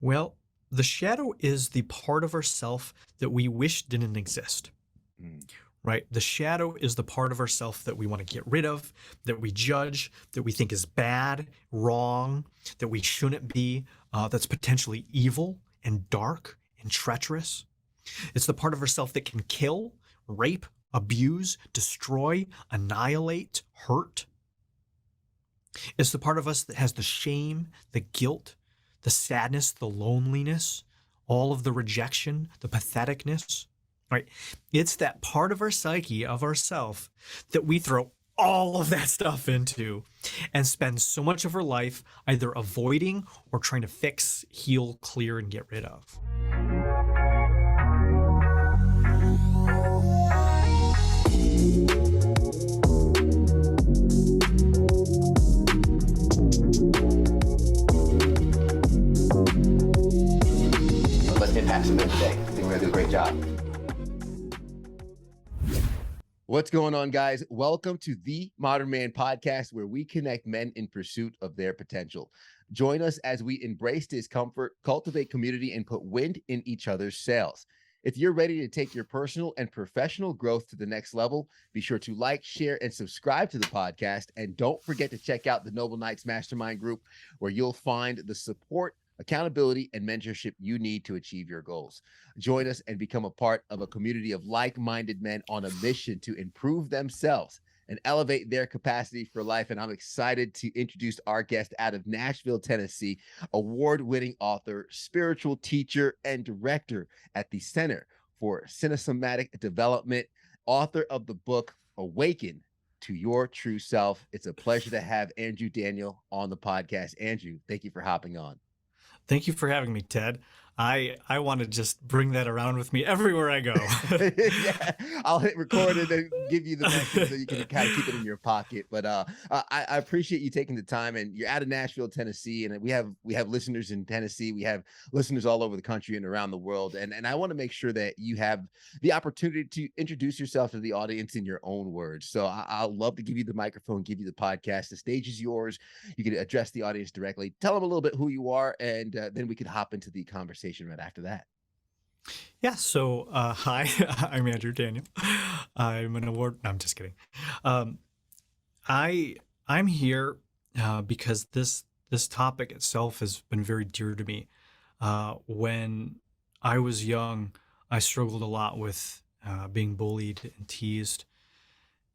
Well, the shadow is the part of ourself that we wish didn't exist, Mm. right? The shadow is the part of ourself that we want to get rid of, that we judge, that we think is bad, wrong, that we shouldn't be, that's potentially evil and dark and treacherous. It's the part of ourself that can kill, rape, abuse, destroy, annihilate, hurt. It's the part of us that has the shame, the guilt, the sadness, the loneliness, all of the rejection, the patheticness, right? It's that part of our psyche, of ourself, that we throw all of that stuff into and spend so much of our life either avoiding or trying to fix, heal, clear, and get rid of. Let's get past it today. I think we're gonna do a great job. What's going on, guys? Welcome to the Modern Man Podcast, where we connect men in pursuit of their potential. Join us as we embrace discomfort, cultivate community, and put wind in each other's sails. If you're ready to take your personal and professional growth to the next level, be sure to like, share, and subscribe to the podcast. And don't forget to check out the Noble Knights Mastermind Group, where you'll find the support, accountability, and mentorship you need to achieve your goals. Join us and become a part of a community of like-minded men on a mission to improve themselves and elevate their capacity for life. And I'm excited to introduce our guest out of Nashville, Tennessee, award-winning author, spiritual teacher, and director at the Center for Cinesomatic Development, author of the book, Awaken to Your True Self. It's a pleasure to have Andrew Daniel on the podcast. Andrew, thank you for hopping on. Thank you for having me, Ted. I want to just bring that around with me everywhere I go. Yeah, I'll hit record and then give you the message so you can kind of keep it in your pocket. But I appreciate you taking the time, and you're out of Nashville, Tennessee, and we have listeners in Tennessee. We have listeners all over the country and around the world, and I want to make sure that you have the opportunity to introduce yourself to the audience in your own words. So I'll love to give you the microphone, give you the podcast. The stage is yours. You can address the audience directly. Tell them a little bit who you are, and then we can hop into the conversation right after that. Yeah, so hi, I'm Andrew Daniel. I'm an award. No, I'm just kidding. Um, I I'm here because this topic itself has been very dear to me. When I was young, I struggled a lot with being bullied and teased,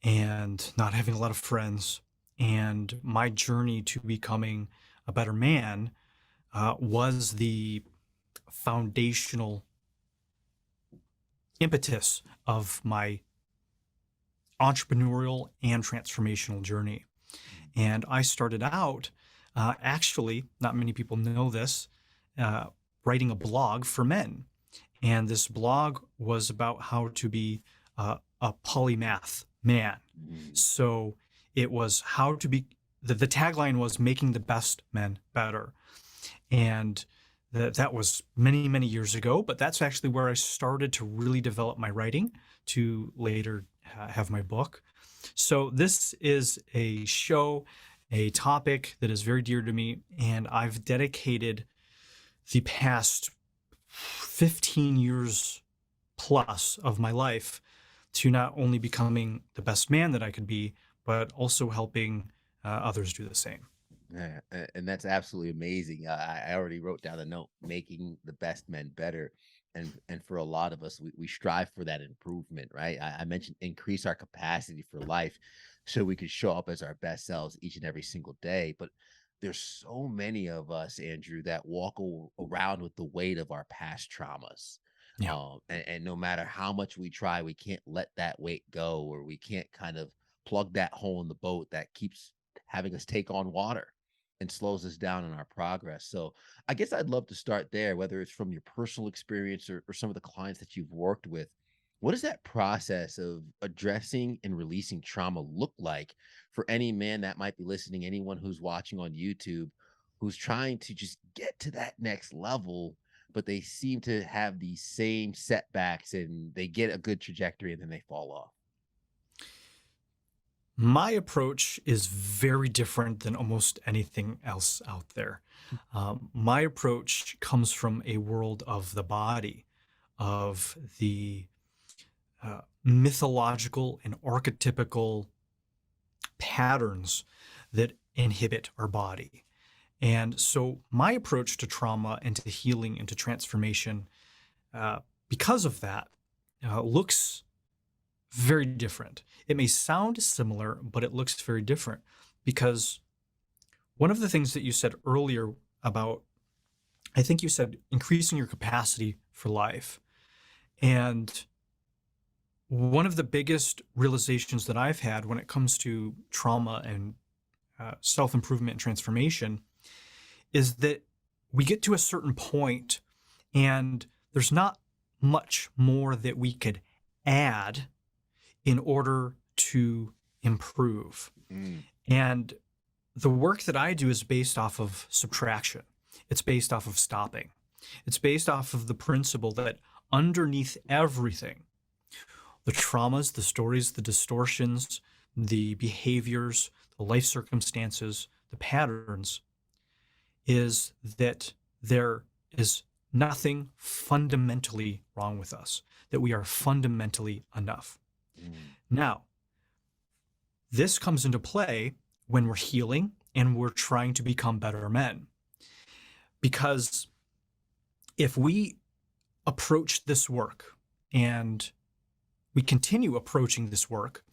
and not having a lot of friends. And my journey to becoming a better man was the foundational impetus of my entrepreneurial and transformational journey. And I started out, actually, not many people know this, uh, writing a blog for men. And this blog was about how to be a polymath man. So it was how to be, the tagline was making the best men better. And that was many, many years ago, but that's actually where I started to really develop my writing to later have my book. So this is a show, a topic that is very dear to me, and I've dedicated the past 15 years plus of my life to not only becoming the best man that I could be, but also helping others do the same. Yeah, and that's absolutely amazing. I already wrote down a note, making the best men better. And for a lot of us, we strive for that improvement, right? I mentioned increase our capacity for life so we could show up as our best selves each and every single day. But there's so many of us, Andrew, that walk around with the weight of our past traumas. Yeah. And no matter how much we try, we can't let that weight go, or we can't kind of plug that hole in the boat that keeps having us take on water and slows us down in our progress. So I guess I'd love to start there, whether it's from your personal experience or some of the clients that you've worked with. What does that process of addressing and releasing trauma look like for any man that might be listening, anyone who's watching on YouTube, who's trying to just get to that next level, but they seem to have these same setbacks and they get a good trajectory and then they fall off? My approach is very different than almost anything else out there. My approach comes from a world of the body, of the mythological and archetypical patterns that inhibit our body. And so my approach to trauma and to healing and to transformation, because of that, looks very different. It may sound similar, but it looks very different because one of the things that you said earlier about, I think you said increasing your capacity for life. And one of the biggest realizations that I've had when it comes to trauma and self-improvement and transformation is that we get to a certain point and there's not much more that we could add in order to improve. And the work that I do is based off of subtraction. It's based off of stopping. It's based off of the principle that underneath everything, the traumas, the stories, the distortions, the behaviors, the life circumstances, the patterns, is that there is nothing fundamentally wrong with us, that we are fundamentally enough. Now, this comes into play when we're healing and we're trying to become better men. Because if we approach this work and we continue approaching this work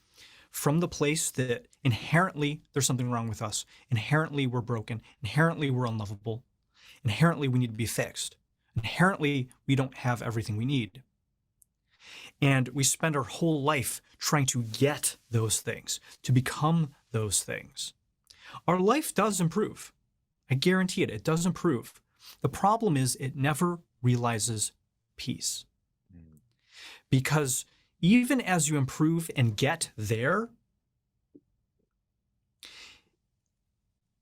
from the place that inherently there's something wrong with us, inherently we're broken, inherently we're unlovable, inherently we need to be fixed, inherently we don't have everything we need, and we spend our whole life trying to get those things, to become those things, our life does improve. I guarantee it, it does improve. The problem is it never realizes peace. Because even as you improve and get there,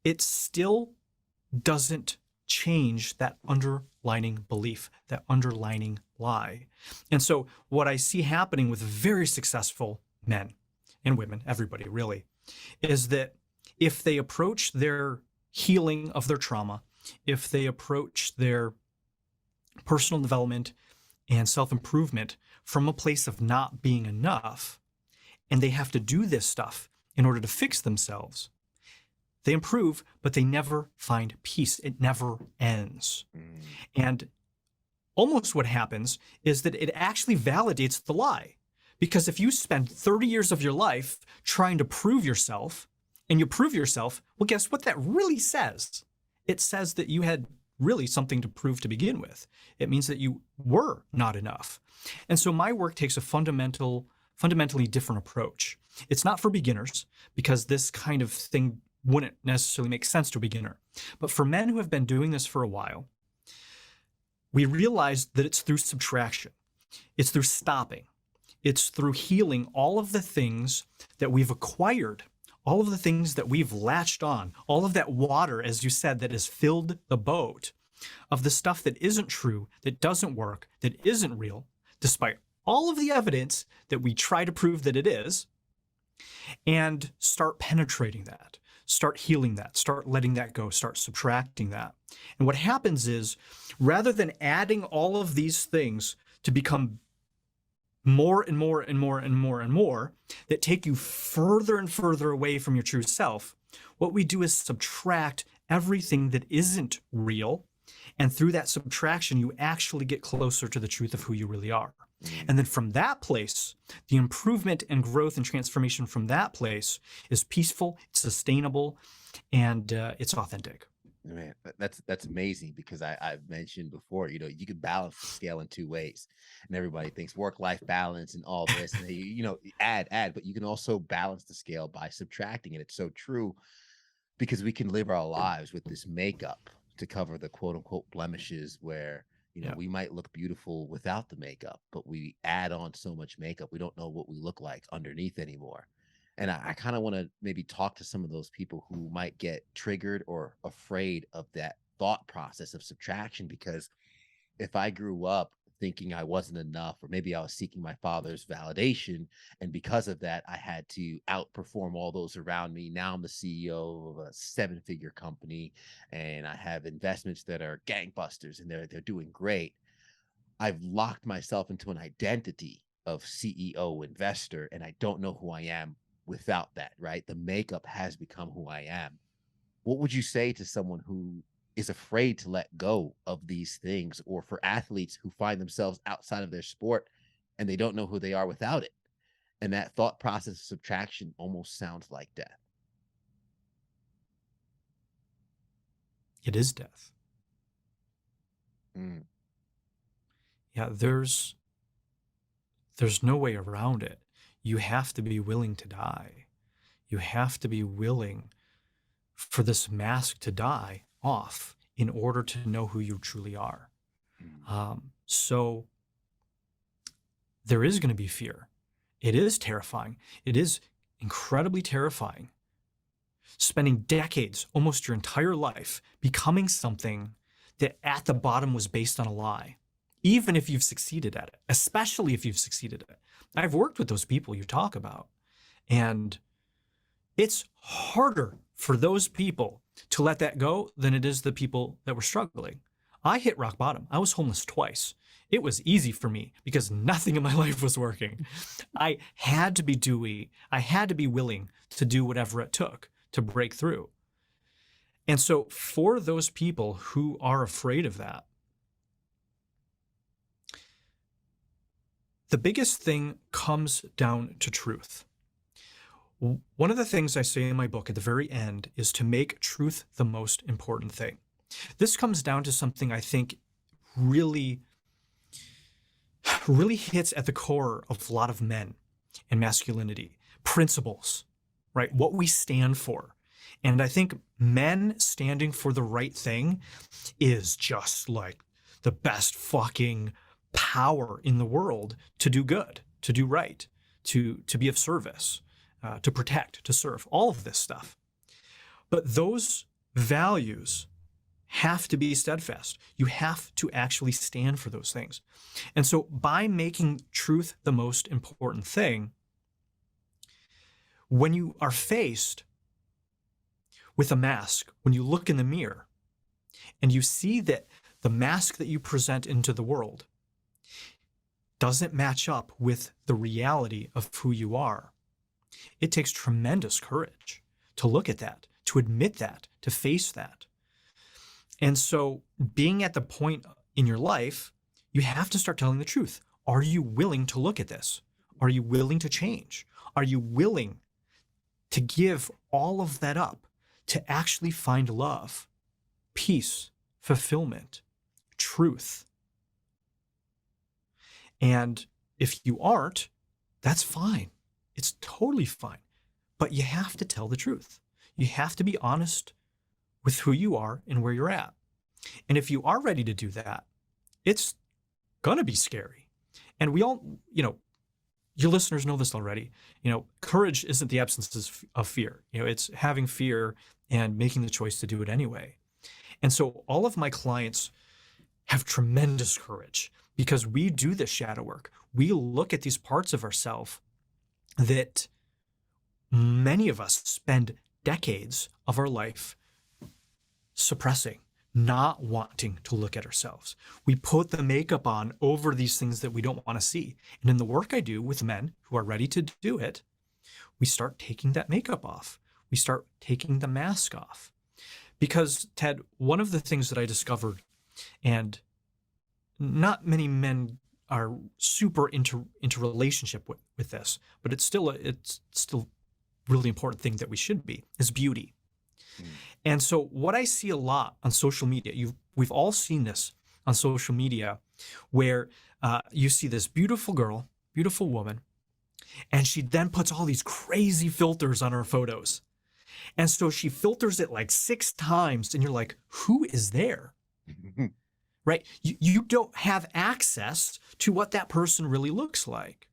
it still doesn't change that underlining belief, that underlining lie. And so what I see happening with very successful men and women, everybody really, is that if they approach their healing of their trauma, if they approach their personal development and self-improvement from a place of not being enough, and they have to do this stuff in order to fix themselves, they improve, but they never find peace. It never ends. And almost what happens is that it actually validates the lie. Because if you spend 30 years of your life trying to prove yourself, and you prove yourself, well, guess what that really says? It says that you had really something to prove to begin with. It means that you were not enough. And so my work takes a fundamentally different approach. It's not for beginners, because this kind of thing wouldn't necessarily make sense to a beginner. But for men who have been doing this for a while, we realize that it's through subtraction. It's through stopping. It's through healing all of the things that we've acquired, all of the things that we've latched on, all of that water, as you said, that has filled the boat of the stuff that isn't true, that doesn't work, that isn't real, despite all of the evidence that we try to prove that it is, and start penetrating that, start healing that, start letting that go, start subtracting that. And what happens is, rather than adding all of these things to become more and more and more and more and more that take you further and further away from your true self, what we do is subtract everything that isn't real. And through that subtraction, you actually get closer to the truth of who you really are. And then from that place, the improvement and growth and transformation from that place is peaceful, it's sustainable, and it's authentic. Man, that's amazing, because I've mentioned before, you can balance the scale in two ways, and everybody thinks work-life balance and all this, and they, add, but you can also balance the scale by subtracting. And it's so true, because we can live our lives with this makeup to cover the quote unquote blemishes, where we might look beautiful without the makeup, but we add on so much makeup, we don't know what we look like underneath anymore. And I kind of want to maybe talk to some of those people who might get triggered or afraid of that thought process of subtraction, because if I grew up thinking I wasn't enough, or maybe I was seeking my father's validation. And because of that, I had to outperform all those around me. Now I'm the CEO of a 7-figure company, and I have investments that are gangbusters, and they're doing great. I've locked myself into an identity of CEO investor, and I don't know who I am without that, right? The makeup has become who I am. What would you say to someone who is afraid to let go of these things, or for athletes who find themselves outside of their sport and they don't know who they are without it? And that thought process of subtraction almost sounds like death. It is death. Mm. Yeah, there's no way around it. You have to be willing to die. You have to be willing for this mask to die off in order to know who you truly are. So there is going to be fear. It is terrifying. It is incredibly terrifying. Spending decades, almost your entire life, becoming something that at the bottom was based on a lie, even if you've succeeded at it, especially if you've succeeded at it. I've worked with those people you talk about, and it's harder for those people to let that go than it is the people that were struggling. I hit rock bottom. I was homeless twice. It was easy for me because nothing in my life was working. I had to be dewy. I had to be willing to do whatever it took to break through. And so for those people who are afraid of that, the biggest thing comes down to truth. One of the things I say in my book at the very end is to make truth the most important thing. This comes down to something I think really hits at the core of a lot of men and masculinity, principles, right? What we stand for. And I think men standing for the right thing is just like the best fucking power in the world to do good, to do right, to be of service, to protect, to serve, all of this stuff. But those values have to be steadfast. You have to actually stand for those things. And so by making truth the most important thing, when you are faced with a mask, when you look in the mirror and you see that the mask that you present into the world doesn't match up with the reality of who you are, it takes tremendous courage to look at that, to admit that, to face that. And so being at the point in your life, you have to start telling the truth. Are you willing to look at this? Are you willing to change? Are you willing to give all of that up to actually find love, peace, fulfillment, truth? And if you aren't, that's fine. It's totally fine. But you have to tell the truth. You have to be honest with who you are and where you're at. And if you are ready to do that, it's gonna be scary. And we all, your listeners know this already. Courage isn't the absence of fear. It's having fear and making the choice to do it anyway. And so all of my clients have tremendous courage because we do this shadow work. We look at these parts of ourselves that many of us spend decades of our life suppressing, not wanting to look at ourselves. We put the makeup on over these things that we don't want to see. And in the work I do with men who are ready to do it, we start taking that makeup off. We start taking the mask off. Because, Ted, one of the things that I discovered, and not many men are super into relationship with this, but it's still really important thing that we should be, is beauty. And so what I see a lot on social media, we've all seen this on social media, where you see this beautiful girl, beautiful woman, and she then puts all these crazy filters on her photos. And so she filters it like 6 times, and you're like, who is there? Right? You don't have access to what that person really looks like.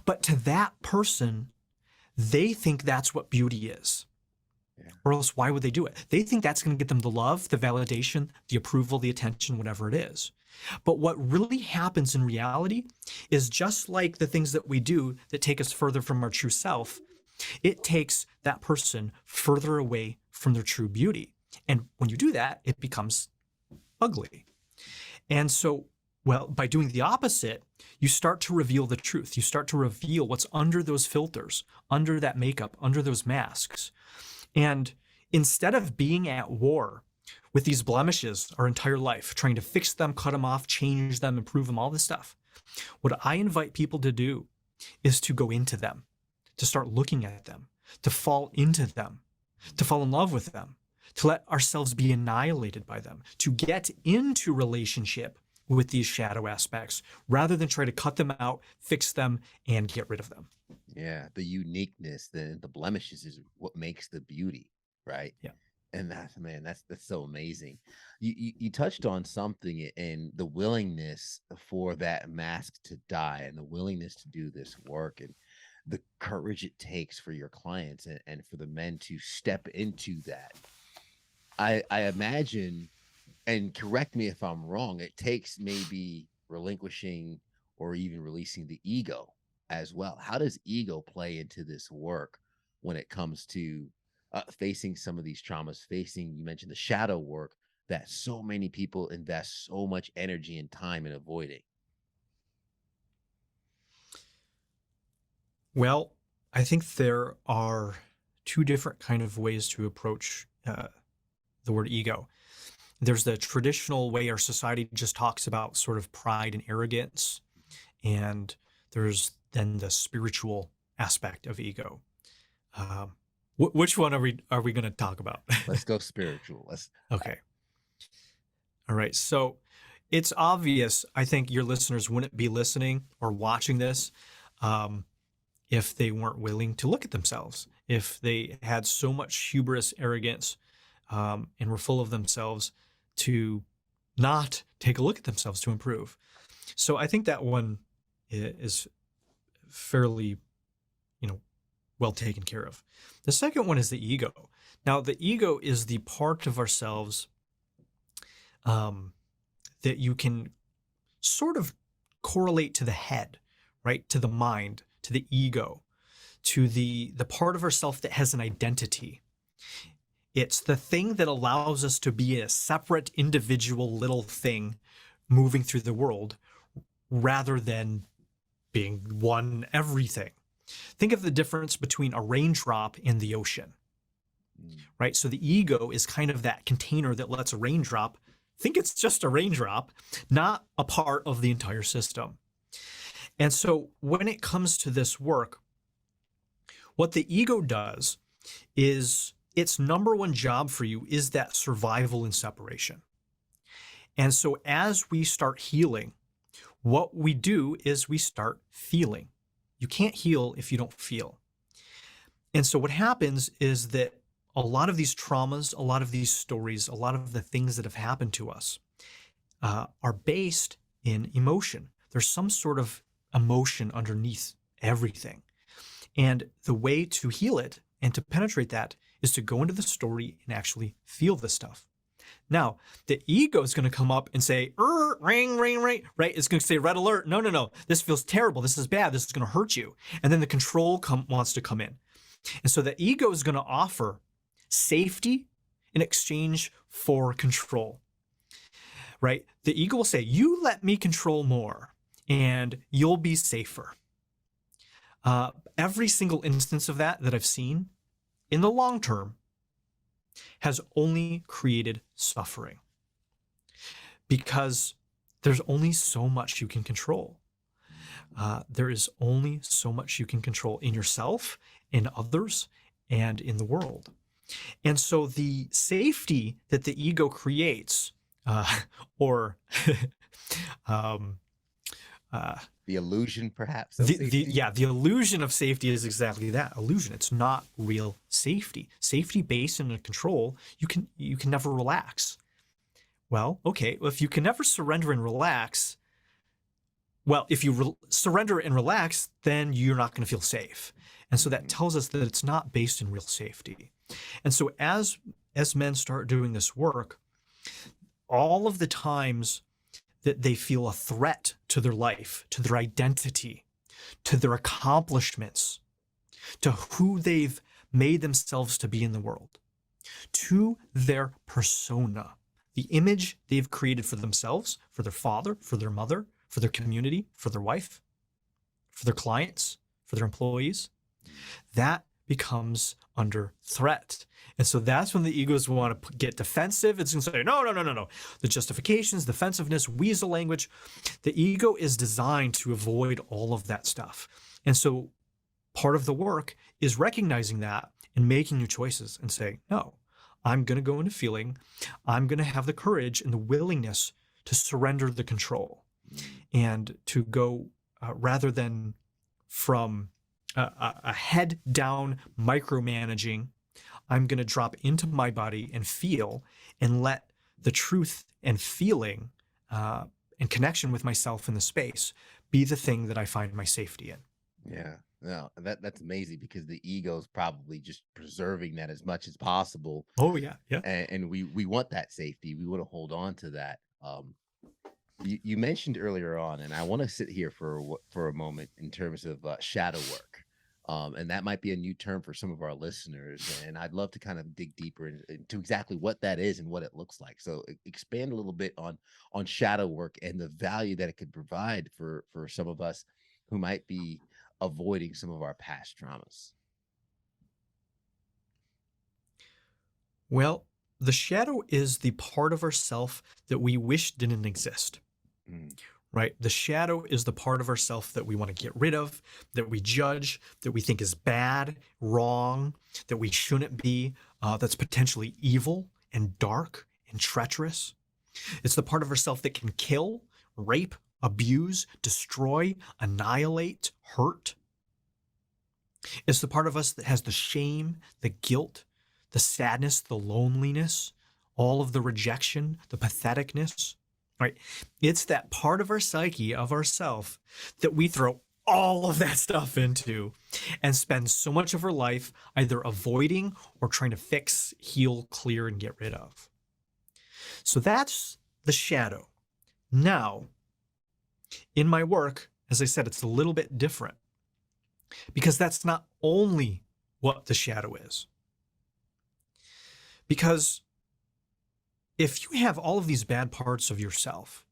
But to that person, they think that's what beauty is. Yeah. Or else why would they do it? They think that's going to get them the love, the validation, the approval, the attention, whatever it is. But what really happens in reality is just like the things that we do that take us further from our true self, it takes that person further away from their true beauty. And when you do that, it becomes ugly. And so, well, by doing the opposite, you start to reveal the truth. You start to reveal what's under those filters, under that makeup, under those masks. And instead of being at war with these blemishes our entire life, trying to fix them, cut them off, change them, improve them, all this stuff, what I invite people to do is to go into them, to start looking at them, to fall into them, to fall in love with them, to let ourselves be annihilated by them, to get into relationship with these shadow aspects rather than try to cut them out, fix them, and get rid of them. Yeah, the uniqueness, the blemishes is what makes the beauty, right? Yeah. And that's, man, that's so amazing. You touched on something, in the willingness for that mask to die and the willingness to do this work and the courage it takes for your clients and for the men to step into that. I imagine, and correct me if I'm wrong, it takes maybe relinquishing or even releasing the ego as well. How does ego play into this work when it comes to facing some of these traumas, facing, you mentioned the shadow work that so many people invest so much energy and time in avoiding? Well, I think there are two different kind of ways to approach the word ego. There's the traditional way our society just talks about sort of pride and arrogance, and there's then the spiritual aspect of ego. Which one are we going to talk about? Let's go spiritual. Okay. All right. So it's obvious, I think your listeners wouldn't be listening or watching this if they weren't willing to look at themselves, if they had so much hubris, arrogance, and were full of themselves to not take a look at themselves to improve. So I think that one is fairly, well taken care of. The second one is the ego. Now, the ego is the part of ourselves that you can sort of correlate to the head, right? To the mind, to the ego, to the part of ourself that has an identity. It's the thing that allows us to be a separate individual little thing moving through the world rather than being one everything. Think of the difference between a raindrop and the ocean, right? So the ego is kind of that container that lets a raindrop think it's just a raindrop, not a part of the entire system. And so when it comes to this work, what the ego does is its number one job for you is that survival and separation. And so as we start healing, what we do is we start feeling. You can't heal if you don't feel. And so what happens is that a lot of these traumas, a lot of these stories, a lot of the things that have happened to us are based in emotion. There's some sort of emotion underneath everything. And the way to heal it and to penetrate that is to go into the story and actually feel the stuff. Now, the ego is going to come up and say, ring, ring, ring, right? It's going to say red alert. No. This feels terrible. This is bad. This is going to hurt you. And then the control wants to come in. And so the ego is going to offer safety in exchange for control, right? The ego will say, you let me control more and you'll be safer. Every single instance of that I've seen in the long term has only created suffering because there's only so much you can control. There is only so much you can control in yourself, in others, and in the world. And so the safety that the ego creates, or the illusion, perhaps. The illusion of safety is exactly that, illusion. It's not real safety. Safety based in a control, you can never relax. Well, okay, if you can never surrender and relax, well, if you surrender and relax, then you're not going to feel safe. And so that tells us that it's not based in real safety. And so as men start doing this work, all of the times that they feel a threat to their life, to their identity, to their accomplishments, to who they've made themselves to be in the world, to their persona, the image they've created for themselves, for their father, for their mother, for their community, for their wife, for their clients, for their employees, that becomes under threat. And so that's when the egos want to get defensive. It's going to say, no. The justifications, defensiveness, weasel language. The ego is designed to avoid all of that stuff. And so part of the work is recognizing that and making new choices and saying, no, I'm going to go into feeling. I'm going to have the courage and the willingness to surrender the control and to go rather than from a head down micromanaging, I'm going to drop into my body and feel and let the truth and feeling and connection with myself in the space be the thing that I find my safety in. Yeah, no, that's amazing because the ego is probably just preserving that as much as possible. Oh yeah. And we want that safety. We want to hold on to that. You mentioned earlier on, and I want to sit here for a moment in terms of shadow work. And that might be a new term for some of our listeners. And I'd love to kind of dig deeper into exactly what that is and what it looks like. So expand a little bit on shadow work and the value that it could provide for some of us who might be avoiding some of our past traumas. Well, the shadow is the part of ourself that we wish didn't exist. Right? The shadow is the part of ourself that we want to get rid of, that we judge, that we think is bad, wrong, that we shouldn't be, that's potentially evil and dark and treacherous. It's the part of ourself that can kill, rape, abuse, destroy, annihilate, hurt. It's the part of us that has the shame, the guilt, the sadness, the loneliness, all of the rejection, the patheticness. Right? It's that part of our psyche, of ourself, that we throw all of that stuff into and spend so much of our life either avoiding or trying to fix, heal, clear, and get rid of. So that's the shadow. Now, in my work, as I said, it's a little bit different because that's not only what the shadow is. Because if you have all of these bad parts of yourself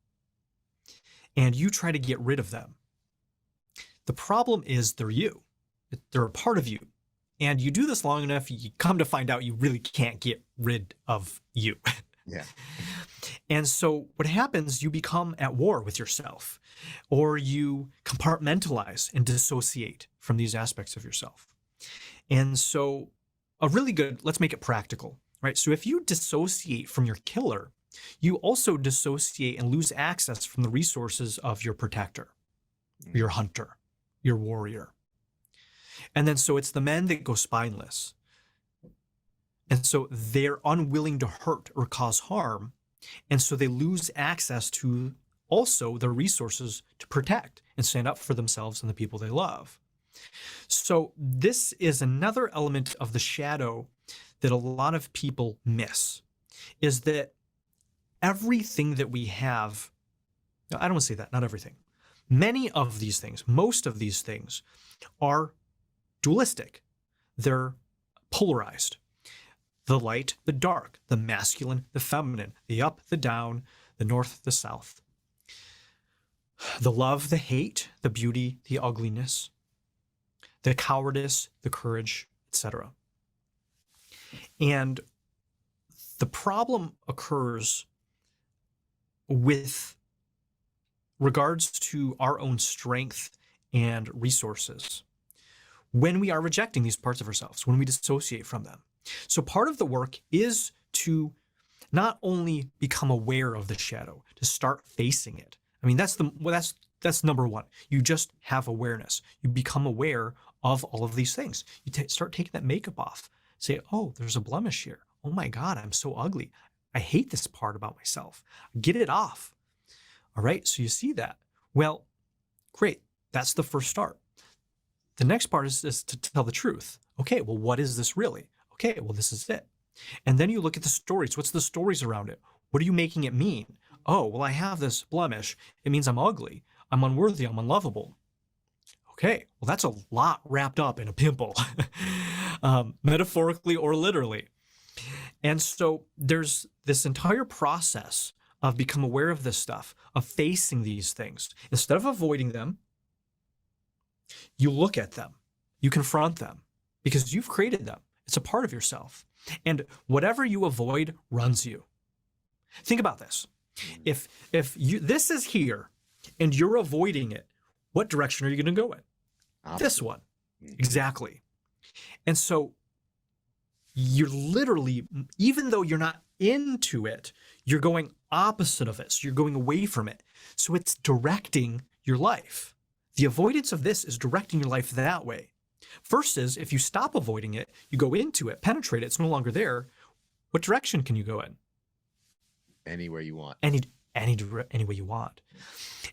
and you try to get rid of them, the problem is they're you. They're a part of you. And you do this long enough, you come to find out you really can't get rid of you. Yeah. And so what happens, you become at war with yourself, or you compartmentalize and dissociate from these aspects of yourself. And so let's make it practical. Right? So if you dissociate from your killer, you also dissociate and lose access from the resources of your protector, your hunter, your warrior. And then so it's the men that go spineless. And so they're unwilling to hurt or cause harm. And so they lose access to also the resources to protect and stand up for themselves and the people they love. So this is another element of the shadow that a lot of people miss, is that everything that we have, I don't want to say that, not everything. Many of these things, most of these things are dualistic. They're polarized. The light, the dark, the masculine, the feminine, the up, the down, the north, the south. The love, the hate, the beauty, the ugliness, the cowardice, the courage, etc. And the problem occurs with regards to our own strength and resources when we are rejecting these parts of ourselves, when we dissociate from them. So part of the work is to not only become aware of the shadow, to start facing it. I mean, that's number one. You just have awareness. You become aware of all of these things. You start taking that makeup off. Say, oh, there's a blemish here. Oh my God, I'm so ugly. I hate this part about myself. Get it off. All right, so you see that. Well, great. That's the first start. The next part is to tell the truth. Okay, well, what is this really? Okay, well, this is it. And then you look at the stories. What's the stories around it? What are you making it mean? Oh, well, I have this blemish. It means I'm ugly. I'm unworthy. I'm unlovable. Okay, well, that's a lot wrapped up in a pimple, metaphorically or literally. And so there's this entire process of become aware of this stuff, of facing these things. Instead of avoiding them, you look at them, you confront them because you've created them. It's a part of yourself. And whatever you avoid runs you. Think about this. If you this is here and you're avoiding it, what direction are you going to go in? Opposite. This one. Exactly. And so you're literally, even though you're not into it, you're going opposite of it. So you're going away from it. So it's directing your life. The avoidance of this is directing your life that way. First is if you stop avoiding it, you go into it, penetrate it, it's no longer there. What direction can you go in? Anywhere you want. Any way you want.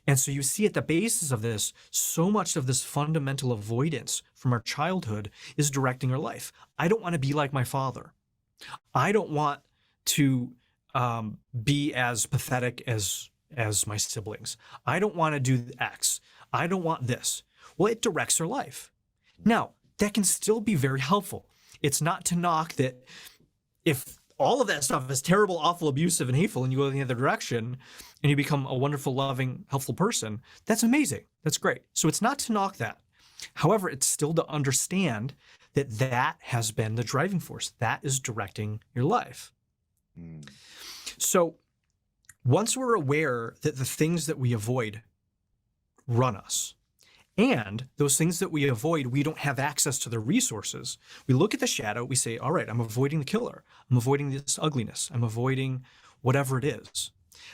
And so you see at the basis of this, so much of this fundamental avoidance from our childhood is directing our life. I don't want to be like my father. I don't want to be as pathetic as my siblings. I don't want to do X. I don't want this. Well, it directs our life. Now, that can still be very helpful. It's not to knock that if all of that stuff is terrible, awful, abusive, and hateful, and you go in the other direction and you become a wonderful, loving, helpful person, that's amazing. That's great. So it's not to knock that. However, it's still to understand that that has been the driving force. That is directing your life. So once we're aware that the things that we avoid run us, and those things that we avoid, we don't have access to the resources. We look at the shadow, we say, all right, I'm avoiding the killer. I'm avoiding this ugliness. I'm avoiding whatever it is.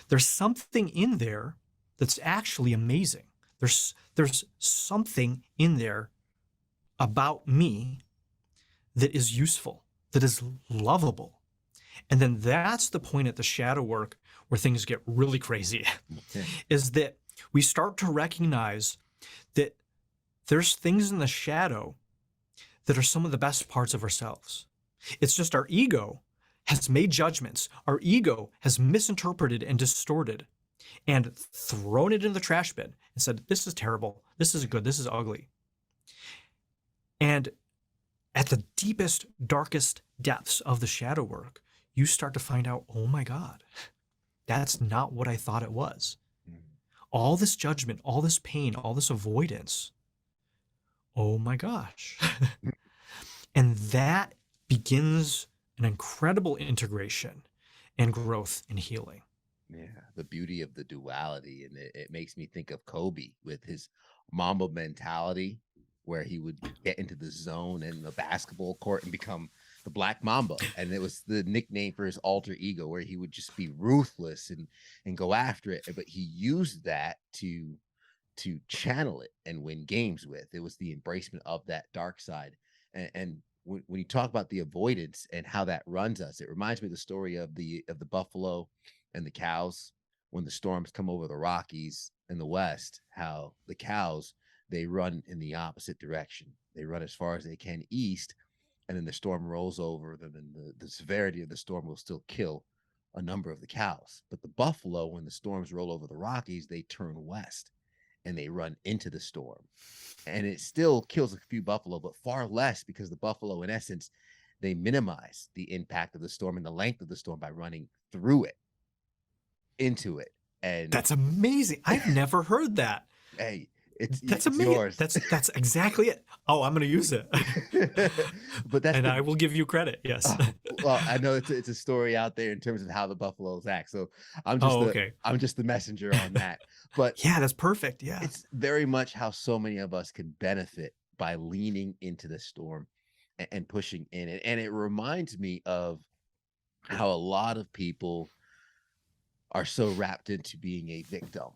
There's something in there that's actually amazing. There's something in there about me that is useful, that is lovable. And then that's the point at the shadow work where things get really crazy, is that we start to recognize that there's things in the shadow that are some of the best parts of ourselves. It's just our ego has made judgments. Our ego has misinterpreted and distorted and thrown it in the trash bin and said, this is terrible. This is good. This is ugly. And at the deepest, darkest depths of the shadow work, you start to find out, oh my God, that's not what I thought it was. All this judgment, all this pain, all this avoidance, oh my gosh. And that begins an incredible integration and growth and healing. Yeah, the beauty of the duality. And it makes me think of Kobe with his Mamba mentality, where he would get into the zone in the basketball court and become the Black Mamba. And it was the nickname for his alter ego, where he would just be ruthless and go after it. But he used that to channel it and win games with. It was the embracement of that dark side. And when you talk about the avoidance and how that runs us, it reminds me of the story of the buffalo and the cows when the storms come over the Rockies in the West, how the cows, they run in the opposite direction. They run as far as they can east, and then the storm rolls over them, and the severity of the storm will still kill a number of the cows. But the buffalo, when the storms roll over the Rockies, they turn west and they run into the storm. And it still kills a few buffalo, but far less, because the buffalo, in essence, they minimize the impact of the storm and the length of the storm by running through it, into it. And that's amazing. I've never heard that. Hey, that's amazing. Yours. That's exactly it. Oh, I'm going to use it. But that's I will give you credit. Yes. Well, I know it's a story out there in terms of how the buffaloes act. So I'm just the messenger on that. But yeah, that's perfect. Yeah. It's very much how so many of us can benefit by leaning into the storm and pushing in it. And it reminds me of how a lot of people are so wrapped into being a victim,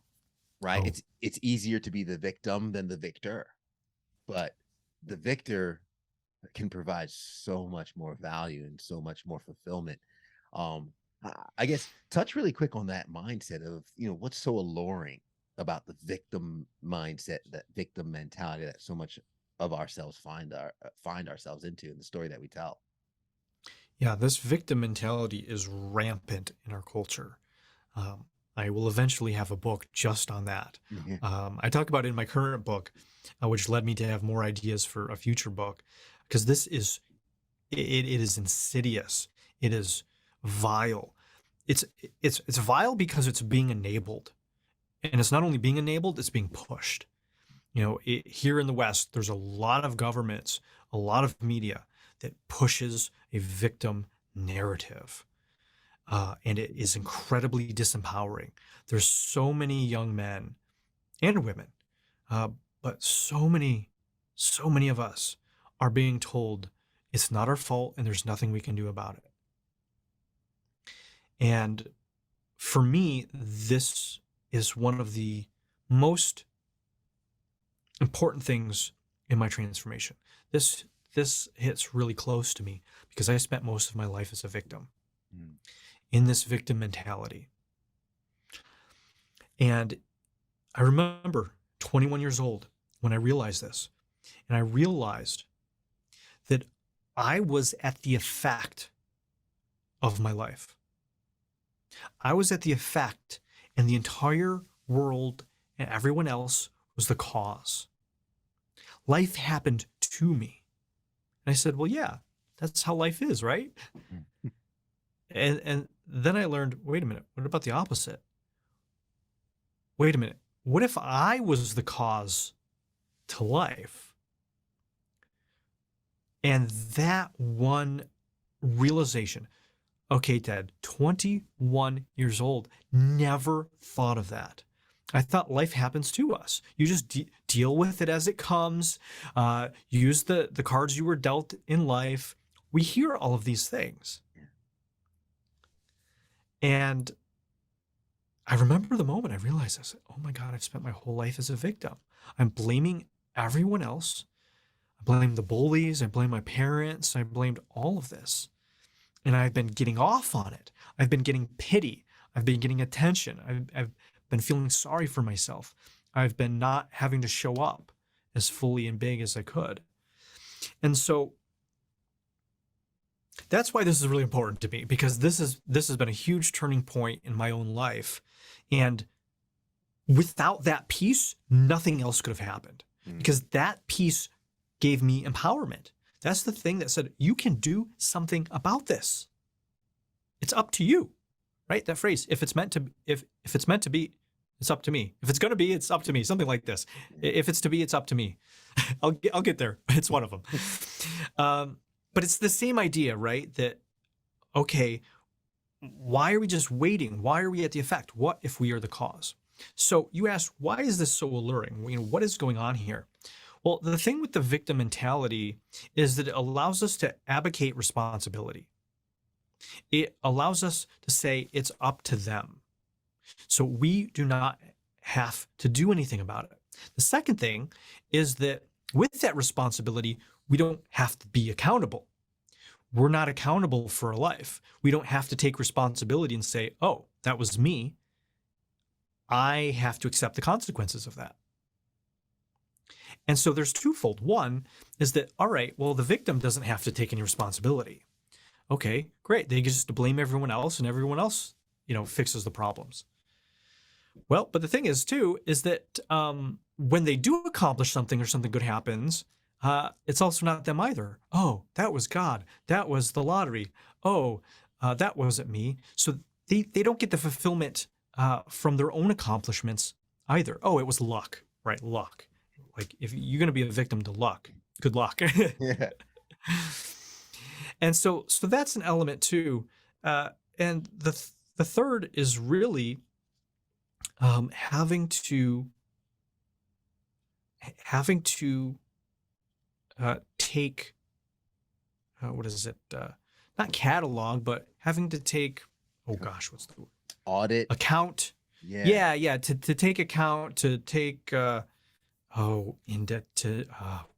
right? Oh. It's easier to be the victim than the victor, but the victor can provide so much more value and so much more fulfillment. I guess touch really quick on that mindset of, what's so alluring about the victim mindset, that victim mentality that so much of ourselves find ourselves into in the story that we tell. Yeah, this victim mentality is rampant in our culture. I will eventually have a book just on that. Mhm. I talk about it in my current book, which led me to have more ideas for a future book, because it is insidious. It is vile. It's it's vile because it's being enabled, and it's not only being enabled; it's being pushed. Here in the West, there's a lot of governments, a lot of media that pushes a victim narrative. And it is incredibly disempowering. There's so many young men and women, uh, but so many of us are being told it's not our fault and there's nothing we can do about it. And for me, this is one of the most important things in my transformation. This hits really close to me because I spent most of my life as a victim in this victim mentality. And I remember 21 years old when I realized this. And I realized that I was at the effect of my life. I was at the effect, and the entire world and everyone else was the cause. Life happened to me. And I said, well, yeah, that's how life is, right? And then I learned, wait a minute, what about the opposite? Wait a minute, what if I was the cause to life? And that one realization, okay, Ted, 21 years old, never thought of that. I thought life happens to us. You just deal with it as it comes. Use the cards you were dealt in life. We hear all of these things. And I remember the moment I realized, I said, oh my God, I've spent my whole life as a victim. I'm blaming everyone else. I blame the bullies. I blame my parents. I blamed all of this. And I've been getting off on it. I've been getting pity. I've been getting attention. I've been feeling sorry for myself. I've been not having to show up as fully and big as I could. And so that's why this is really important to me, because this has been a huge turning point in my own life. And without that piece, nothing else could have happened, because that piece gave me empowerment. That's the thing that said, you can do something about this. It's up to you, right? That phrase, if it's meant to be, it's up to me. If it's going to be, it's up to me. Something like this. If it's to be, it's up to me. I'll get there. It's one of them. But it's the same idea, right? That, okay, why are we just waiting? Why are we at the effect? What if we are the cause? So you ask, why is this so alluring? What is going on here? Well, the thing with the victim mentality is that it allows us to abdicate responsibility. It allows us to say it's up to them. So we do not have to do anything about it. The second thing is that with that responsibility, we don't have to be accountable. We're not accountable for our life. We don't have to take responsibility and say, oh, that was me. I have to accept the consequences of that. And so there's twofold. One is that, all right, well, the victim doesn't have to take any responsibility. Okay, great. They just blame everyone else, and everyone else, fixes the problems. Well, but the thing is too, is that when they do accomplish something or something good happens, it's also not them either. Oh, that was God. That was the lottery. Oh, that wasn't me. So they don't get the fulfillment from their own accomplishments either. Oh, it was luck, right? Luck. Like, if you're going to be a victim to luck, good luck. Yeah. And so that's an element too. And the third is really having to take, what is it? Not catalog, but having to take, oh gosh, what's the word? Audit. Account. Yeah. To take account, to take, oh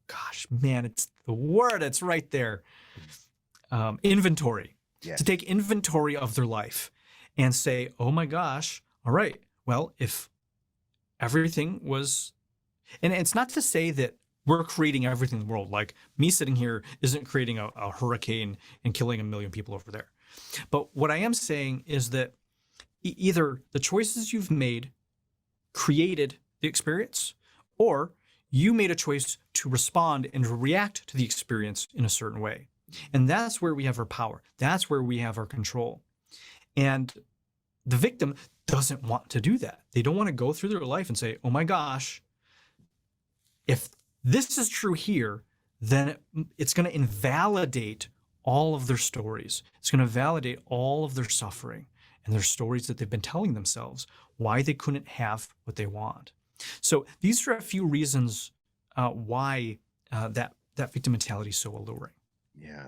gosh, man, it's the word. It's right there. Inventory. Yeah. To take inventory of their life and say, oh my gosh, all right, well, if everything was, and it's not to say that we're creating everything in the world. Like me sitting here isn't creating a hurricane and killing 1 million people over there. But what I am saying is that either the choices you've made created the experience, or you made a choice to respond and react to the experience in a certain way. And that's where we have our power. That's where we have our control. And the victim doesn't want to do that. They don't want to go through their life and say, oh my gosh, if this is true here, then it's going to invalidate all of their stories. It's going to validate all of their suffering and their stories that they've been telling themselves, why they couldn't have what they want. So these are a few reasons why that victim mentality is so alluring. Yeah.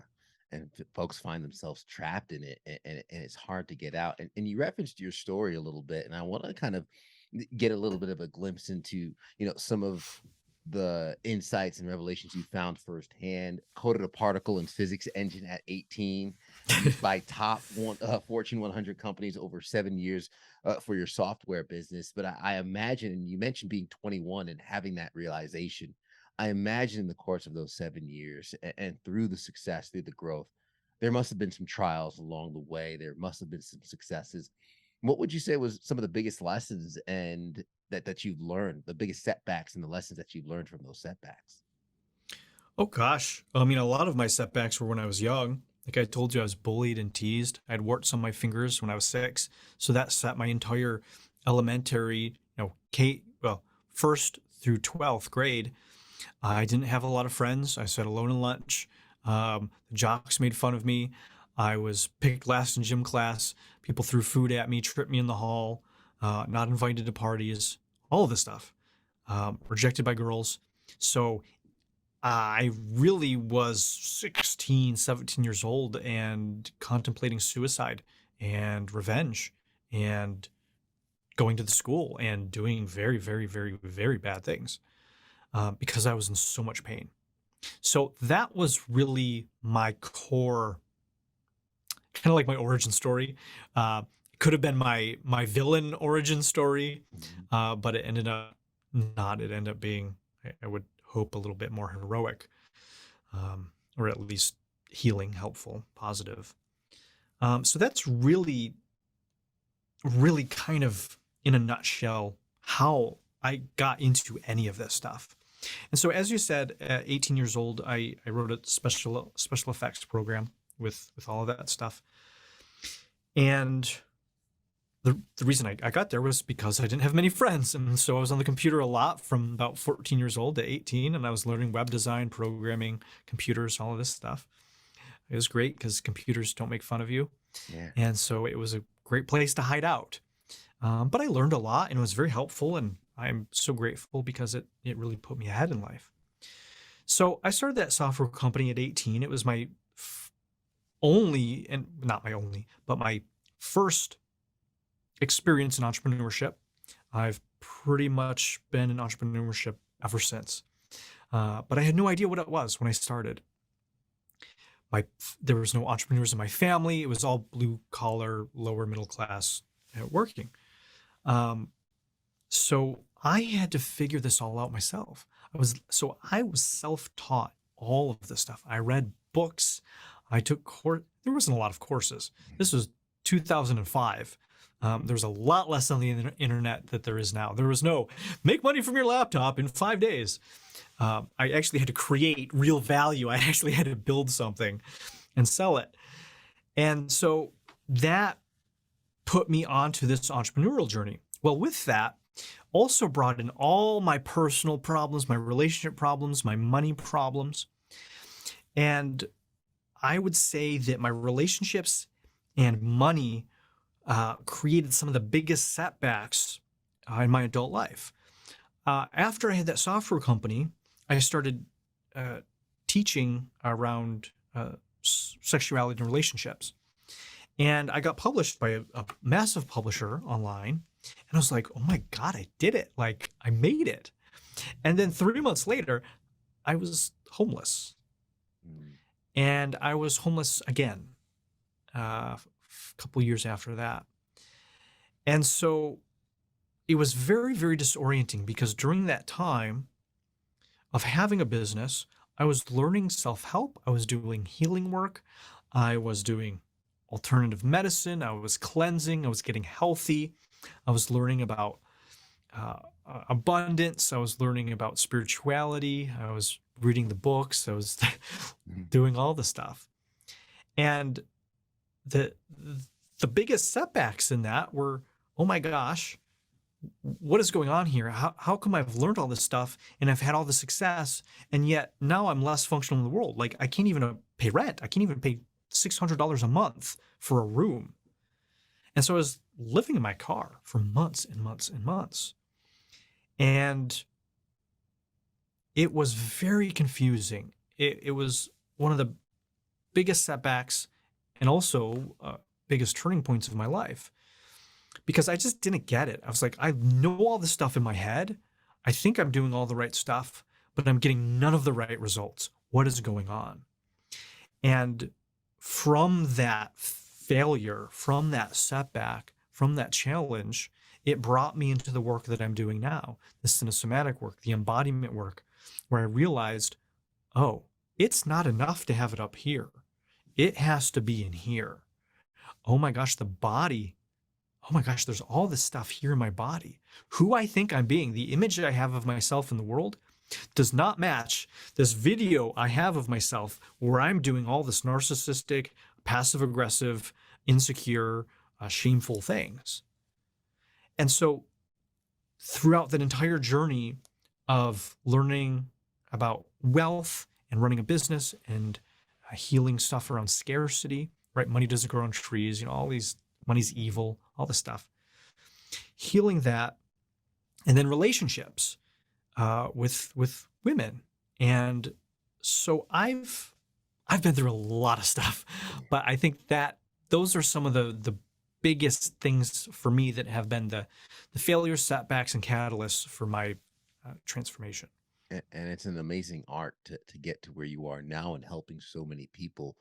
And folks find themselves trapped in it, and it's hard to get out. And you referenced your story a little bit, and I want to kind of get a little bit of a glimpse into, some of the insights and revelations you found firsthand. Coded a particle in physics engine at 18, used by top Fortune 100 companies over 7 years for your software business. But I imagine, and you mentioned being 21 and having that realization, I imagine in the course of those 7 years and through the success, through the growth, there must have been some trials along the way. There must have been some successes. What would you say was some of the biggest lessons and that you've learned, the biggest setbacks and the lessons that you've learned from those setbacks? Oh gosh. I mean, a lot of my setbacks were when I was young. Like I told you, I was bullied and teased. I had warts on my fingers when I was 6. So that set my entire elementary, first through 12th grade. I didn't have a lot of friends. I sat alone in lunch. The jocks made fun of me. I was picked last in gym class. People threw food at me, tripped me in the hall, not invited to parties, all of this stuff. Rejected by girls. So I really was 16, 17 years old and contemplating suicide and revenge and going to the school and doing very, very, very, very bad things. Because I was in so much pain. So that was really my core, kind of like my origin story. It could have been my villain origin story, but it ended up not. It ended up being, I would hope, a little bit more heroic, or at least healing, helpful, positive. So that's really, really kind of in a nutshell how I got into any of this stuff. And so, as you said, at 18 years old, I wrote a special effects program with all of that stuff. And the reason I got there was because I didn't have many friends. And so I was on the computer a lot from about 14 years old to 18. And I was learning web design, programming, computers, all of this stuff. It was great because computers don't make fun of you. Yeah. And so it was a great place to hide out. But I learned a lot and it was very helpful. And I'm so grateful because it really put me ahead in life. So I started that software company at 18. It was my only, and not my only, but my first experience in entrepreneurship. I've pretty much been in entrepreneurship ever since. But I had no idea what it was when I started. There was no entrepreneurs in my family. It was all blue collar, lower middle class working. So I had to figure this all out myself. I was self-taught all of this stuff. I read books. I took there wasn't a lot of courses. This was 2005. There was a lot less on the internet that there is now. There was no make money from your laptop in 5 days. I actually had to create real value. I actually had to build something and sell it. And so that put me onto this entrepreneurial journey. Well, with that, also brought in all my personal problems, my relationship problems, my money problems. And I would say that my relationships and money created some of the biggest setbacks in my adult life. After I had that software company, I started teaching around sexuality and relationships. And I got published by a massive publisher online. And I was like, oh my God, I did it. Like, I made it. And then 3 months later, I was homeless. And I was homeless again a couple years after that. And so it was very, very disorienting because during that time, of having a business, I was learning self-help, I was doing healing work, I was doing alternative medicine, I was cleansing, I was getting healthy, I was learning about abundance, I was learning about spirituality, I was reading the books, I was Mhm. doing all the stuff. And the the biggest setbacks in that were, oh my gosh, what is going on here? How come I've learned all this stuff and I've had all the success, and yet now I'm less functional in the world? Like I can't even pay rent. I can't even pay $600 a month for a room. And so I was living in my car for months and months and months. And it was very confusing. It was one of the biggest setbacks and also biggest turning points of my life because I just didn't get it. I was like, I know all this stuff in my head. I think I'm doing all the right stuff, but I'm getting none of the right results. What is going on? And from that failure, from that setback, from that challenge, it brought me into the work that I'm doing now, the cinesomatic work, the embodiment work, where I realized, oh, it's not enough to have it up here. It has to be in here. Oh my gosh, the body. Oh my gosh, there's all this stuff here in my body. Who I think I'm being, the image I have of myself in the world, does not match this video I have of myself where I'm doing all this narcissistic, passive aggressive, insecure, shameful things. And so throughout that entire journey of learning about wealth and running a business and healing stuff around scarcity, right? Money doesn't grow on trees, all these money's evil, all this stuff. Healing that, and then relationships with women. And so I've been through a lot of stuff, but I think that those are some of the biggest things for me that have been the failures, setbacks, and catalysts for my transformation. And it's an amazing art to get to where you are now and helping so many people,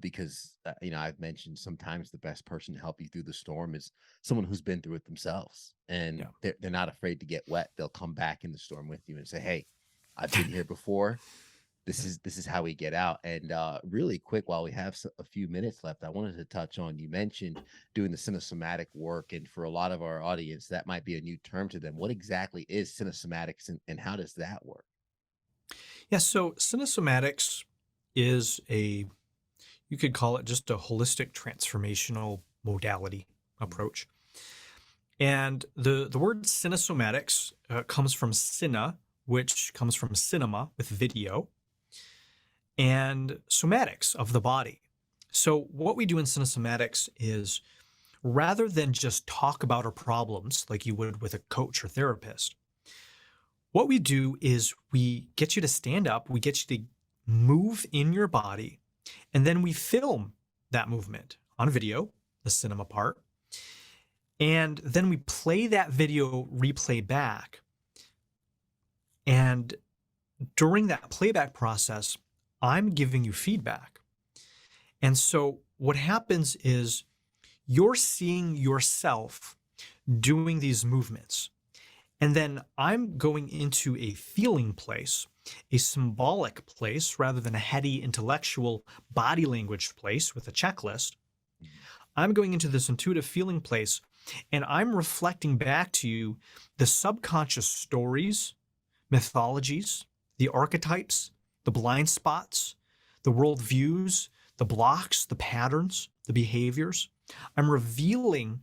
because I've mentioned sometimes the best person to help you through the storm is someone who's been through it themselves, and Yeah. they're not afraid to get wet. They'll come back in the storm with you and say, hey, I've been here before. This is how we get out. And really quick, while we have a few minutes left, I wanted to touch on, you mentioned doing the cinesomatic work, and for a lot of our audience that might be a new term to them. What exactly is cinesomatics, and how does that work? Yeah. So Cinesomatics is you could call it just a holistic transformational modality approach. And the word cinesomatics comes from cine, which comes from cinema with video, and somatics of the body. So what we do in cinesomatics is rather than just talk about our problems like you would with a coach or therapist, what we do is we get you to stand up, we get you to move in your body, and then we film that movement on video, the cinema part, and then we play that video replay back. And during that playback process, I'm giving you feedback. And so what happens is you're seeing yourself doing these movements. And then I'm going into a feeling place, a symbolic place, rather than a heady intellectual body language place with a checklist. I'm going into this intuitive feeling place, and I'm reflecting back to you the subconscious stories, mythologies, the archetypes, the blind spots, the worldviews, the blocks, the patterns, the behaviors. I'm revealing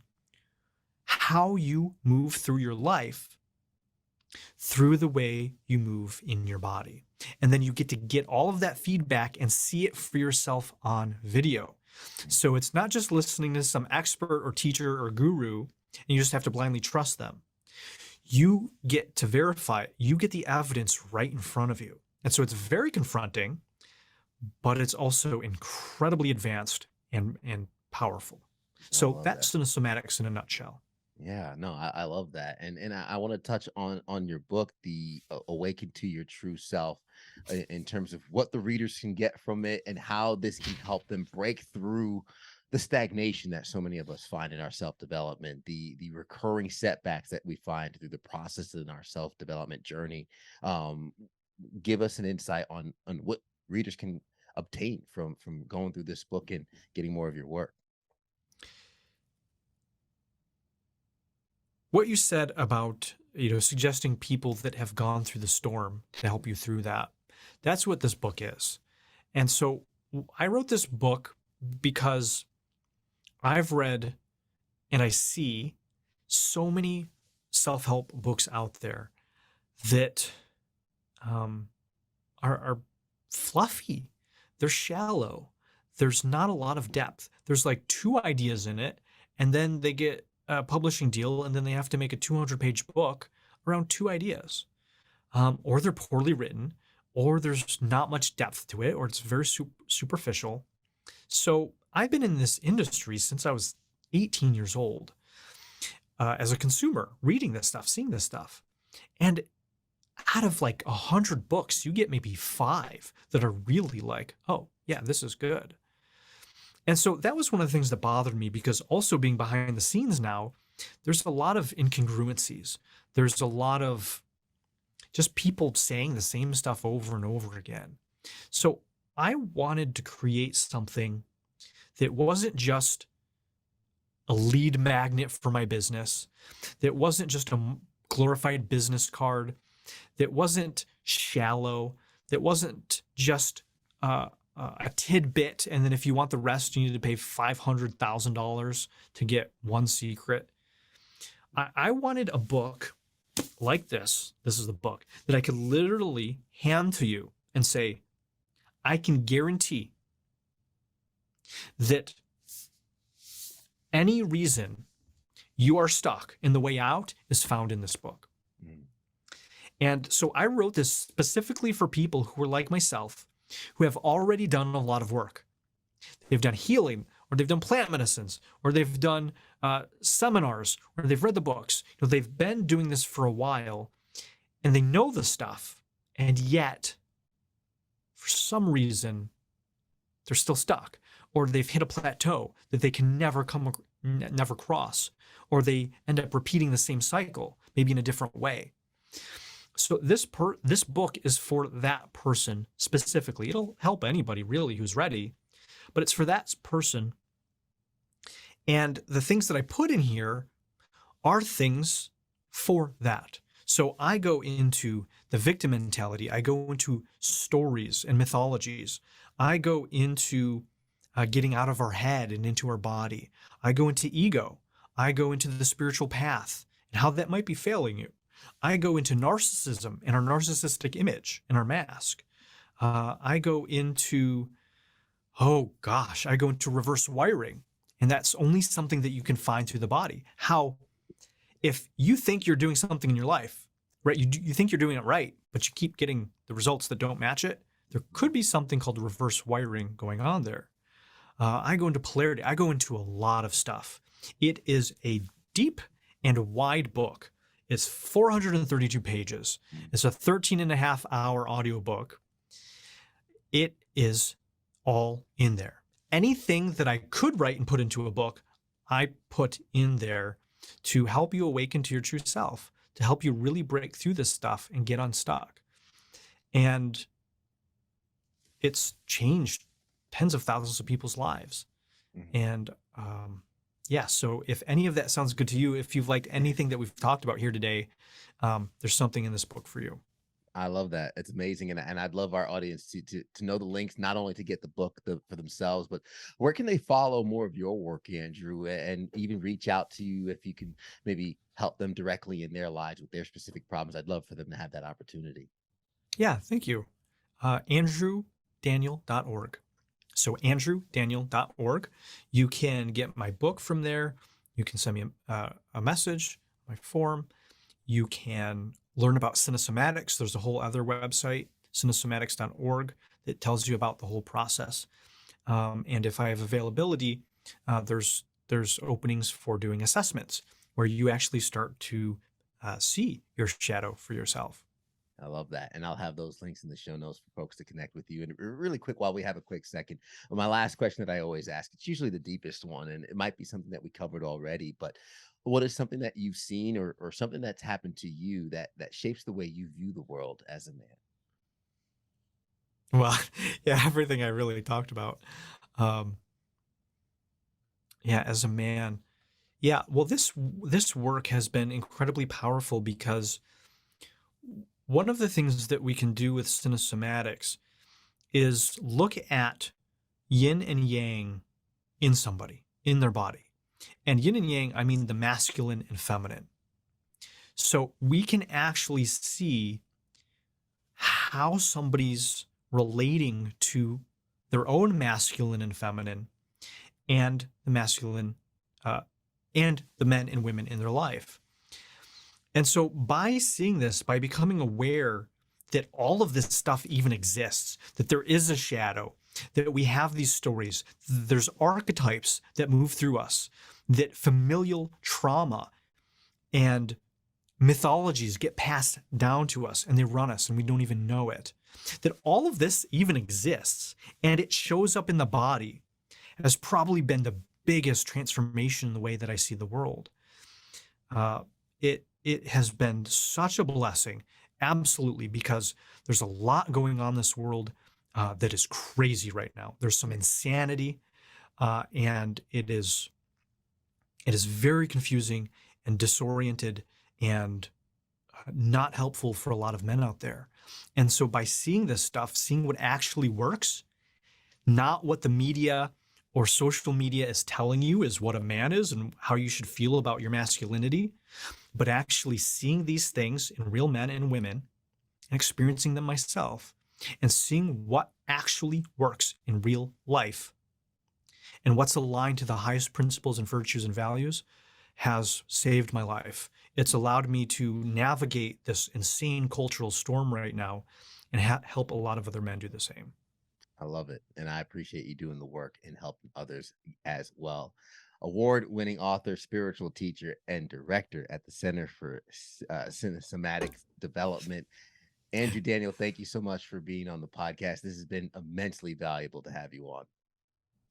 how you move through your life through the way you move in your body. And then you get to get all of that feedback and see it for yourself on video. So it's not just listening to some expert or teacher or guru, and you just have to blindly trust them. You get to verify it. You get the evidence right in front of you. And so it's very confronting, but it's also incredibly advanced and powerful. I So love that. that's cinesomatics in a nutshell. Yeah, no, I love that. And I want to touch on your book, the Awaken to Your True Self, in terms of what the readers can get from it and how this can help them break through the stagnation that so many of us find in our self-development, the recurring setbacks that we find through the process in our self-development journey. give us an insight on what readers can obtain from going through this book and getting more of your work. What you said about, suggesting people that have gone through the storm to help you through that, that's what this book is. And so I wrote this book because I've read and I see so many self-help books out there that are fluffy. They're shallow. There's not a lot of depth. There's like 2 ideas in it, and then they get a publishing deal, and then they have to make a 200-page book around 2 ideas. Or they're poorly written, or there's not much depth to it, or it's very superficial. So I've been in this industry since I was 18 years old, as a consumer, reading this stuff, seeing this stuff. And out of like 100 books, you get maybe 5 that are really like, oh, yeah, this is good. And so that was one of the things that bothered me, because also being behind the scenes now, there's a lot of incongruencies. There's a lot of just people saying the same stuff over and over again. So I wanted to create something that wasn't just a lead magnet for my business, that wasn't just a glorified business card, that wasn't shallow, that wasn't just a tidbit, and then if you want the rest, you need to pay $500,000 to get one secret. I wanted a book like this. This is the book that I could literally hand to you and say, I can guarantee that any reason you are stuck in the way out is found in this book. And so I wrote this specifically for people who are like myself, who have already done a lot of work. They've done healing, or they've done plant medicines, or they've done seminars, or they've read the books. They've been doing this for a while, and they know the stuff, and yet, for some reason, they're still stuck, or they've hit a plateau that they can never cross, or they end up repeating the same cycle, maybe in a different way. So this book is for that person specifically. It'll help anybody really who's ready, but it's for that person. And the things that I put in here are things for that. So I go into the victim mentality. I go into stories and mythologies. I go into getting out of our head and into our body. I go into ego. I go into the spiritual path and how that might be failing you. I go into narcissism and our narcissistic image and our mask. I go into, I go into reverse wiring. And that's only something that you can find through the body. How, if you think you're doing something in your life, right, you think you're doing it right, but you keep getting the results that don't match it, there could be something called reverse wiring going on there. I go into polarity. I go into a lot of stuff. It is a deep and wide book. It's 432 pages. It's a 13.5-hour audiobook. It is all in there. Anything that I could write and put into a book, I put in there to help you awaken to your true self, to help you really break through this stuff and get unstuck. And it's changed tens of thousands of people's lives. And so if any of that sounds good to you, if you've liked anything that we've talked about here today, there's something in this book for you. I love that. It's amazing. And I'd love our audience to know the links, not only to get the book for themselves, but where can they follow more of your work, Andrew, and even reach out to you if you can maybe help them directly in their lives with their specific problems. I'd love for them to have that opportunity. Yeah, thank you. AndrewDaniel.org. So AndrewDaniel.org. You can get my book from there. You can send me a message, my form. You can learn about Cinesomatics. There's a whole other website, cinesomatics.org, that tells you about the whole process. And if I have availability, there's openings for doing assessments where you actually start to see your shadow for yourself. I love that. And I'll have those links in the show notes for folks to connect with you. And really quick, while we have a quick second, my last question that I always ask, it's usually the deepest one, and it might be something that we covered already, but what is something that you've seen or something that's happened to you that shapes the way you view the world as a man? Well, yeah, everything I really talked about. Um, yeah, as a man. Yeah, well, this work has been incredibly powerful because one of the things that we can do with cinesomatics is look at yin and yang in somebody, in their body. And yin and yang, I mean the masculine and feminine. So we can actually see how somebody's relating to their own masculine and feminine and the masculine and the men and women in their life. And so by seeing this, by becoming aware that all of this stuff even exists, that there is a shadow, that we have these stories, there's archetypes that move through us, that familial trauma and mythologies get passed down to us and they run us and we don't even know it, that all of this even exists and it shows up in the body has probably been the biggest transformation in the way that I see the world. It has been such a blessing, absolutely, because there's a lot going on in this world that is crazy right now. There's some insanity, and it is very confusing and disoriented and not helpful for a lot of men out there. And so by seeing this stuff, seeing what actually works, not what the media or social media is telling you is what a man is and how you should feel about your masculinity, but actually seeing these things in real men and women and experiencing them myself and seeing what actually works in real life and what's aligned to the highest principles and virtues and values has saved my life. It's allowed me to navigate this insane cultural storm right now and help a lot of other men do the same. I love it. And I appreciate you doing the work and helping others as well. Award-winning author, spiritual teacher, and director at the Center for Cinesomatic Development. Andrew Daniel, thank you so much for being on the podcast. This has been immensely valuable to have you on.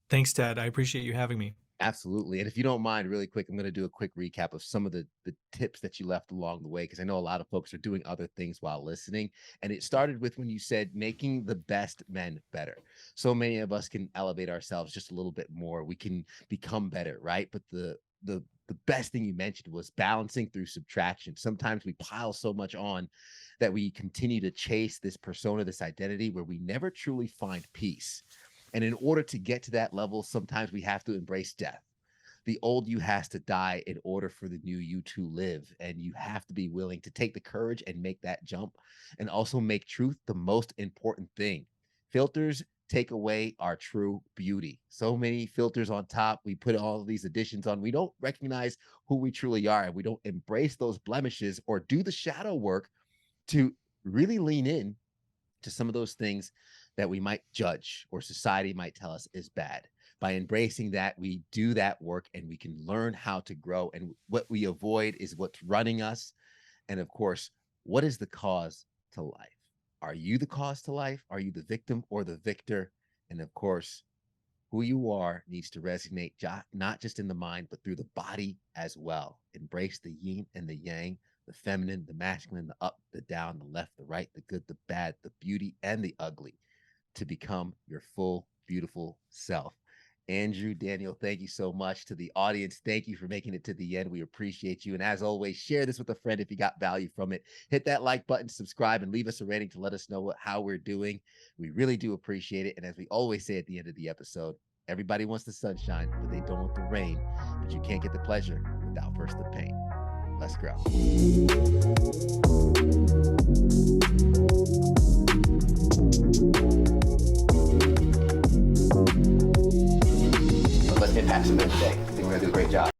Thanks, Ted. I appreciate you having me. Absolutely. And if you don't mind, really quick, I'm going to do a quick recap of some of the tips that you left along the way, because I know a lot of folks are doing other things while listening. And it started with when you said making the best men better. So many of us can elevate ourselves just a little bit more. We can become better, right? But the best thing you mentioned was balancing through subtraction. Sometimes we pile so much on that we continue to chase this persona, this identity, where we never truly find peace. And in order to get to that level, sometimes we have to embrace death. The old you has to die in order for the new you to live. And you have to be willing to take the courage and make that jump, and also make truth the most important thing. Filters take away our true beauty. So many filters on top. We put all of these additions on. We don't recognize who we truly are, and we don't embrace those blemishes or do the shadow work to really lean in to some of those things that we might judge or society might tell us is bad. By embracing that, we do that work and we can learn how to grow. And what we avoid is what's running us. And of course, what is the cause to life? Are you the cause to life? Are you the victim or the victor? And of course, who you are needs to resonate not just in the mind, but through the body as well. Embrace the yin and the yang, the feminine, the masculine, the up, the down, the left, the right, the good, the bad, the beauty, and the ugly, to become your full, beautiful self. Andrew Daniel, thank you so much. To the audience, thank you for making it to the end. We appreciate you. And as always, share this with a friend if you got value from it. Hit that like button, subscribe, and leave us a rating to let us know how we're doing. We really do appreciate it. And as we always say at the end of the episode, everybody wants the sunshine, but they don't want the rain. But you can't get the pleasure without first the pain. Let's grow. Let's hit passion today. I think we're gonna do a great job.